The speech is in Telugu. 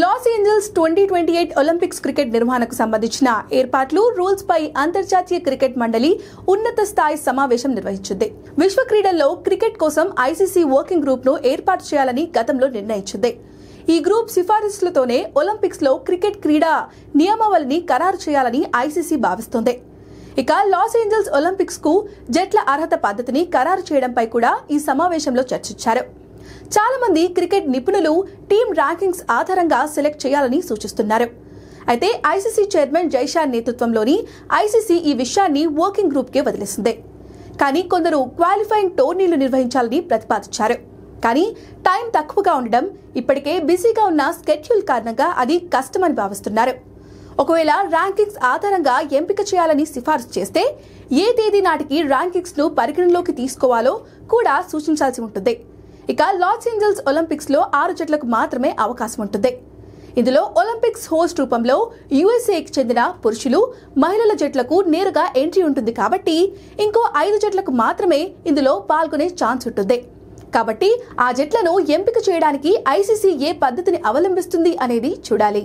లాస్ ఏంజల్స్ 2028 ఒలింపిక్స్ క్రికెట్ నిర్వహణకు సంబంధించిన ఏర్పాట్లు, రూల్స్ పై అంతర్జాతీయ క్రికెట్ మండలి ఉన్నత స్థాయి సమావేశం నిర్వహించింది. విశ్వ క్రీడల్లో క్రికెట్ కోసం ఐసీసీ వర్కింగ్ గ్రూప్ ను ఏర్పాటు చేయాలని గతంలో నిర్ణయించింది. ఈ గ్రూప్ సిఫారసులతోనే ఒలింపిక్స్ లో క్రికెట్ క్రీడా నియమావళిని ఖరారు చేయాలని ఐసీసీ భావిస్తోంది. ఇక లాస్ ఏంజల్స్ ఒలింపిక్స్ కు జట్ల అర్హత పద్ధతిని ఖరారు చేయడంపై కూడా ఈ సమావేశంలో చర్చించారు. చాలా మంది క్రికెట్ నిపుణులు టీమ్ ర్యాంకింగ్స్ ఆధారంగా సెలెక్ట్ చేయాలని సూచిస్తున్నారు. అయితే ఐసీసీ చైర్మన్ జైషా నేతృత్వంలోని ఐసీసీ ఈ విషయాన్ని వర్కింగ్ గ్రూప్ కి వదిలేసింది. కానీ కొందరు క్వాలిఫైయింగ్ టోర్నీలు నిర్వహించాలని ప్రతిపాదించారు. కానీ టైం తక్కువగా ఉండడం, ఇప్పటికే బిజీగా ఉన్న స్కెడ్యూల్ కారణంగా అది కష్టమని భావిస్తున్నారు. ఒకవేళ ర్యాంకింగ్స్ ఆధారంగా ఎంపిక చేయాలని సిఫార్సు చేస్తే ఏ తేదీ నాటికి ర్యాంకింగ్స్ ను పరిగణలోకి తీసుకోవాలో కూడా సూచించాల్సి ఉంటుంది. ఇక లాస్ ఏంజల్స్ ఒలింపిక్స్ లో 6 జట్లకు మాత్రమే అవకాశం ఉంటుంది. ఇందులో ఒలింపిక్స్ హోస్ట్ రూపంలో యుఎస్ఏకి చెందిన పురుషులు, మహిళల జట్లకు నేరుగా ఎంట్రీ ఉంటుంది. కాబట్టి ఇంకో 5 జట్లకు మాత్రమే ఇందులో పాల్గొనే ఛాన్స్ ఉంటుంది. కాబట్టి ఆ జట్లను ఎంపిక చేయడానికి ఐసీసీ ఏ పద్ధతిని అవలంబిస్తుంది అనేది చూడాలి.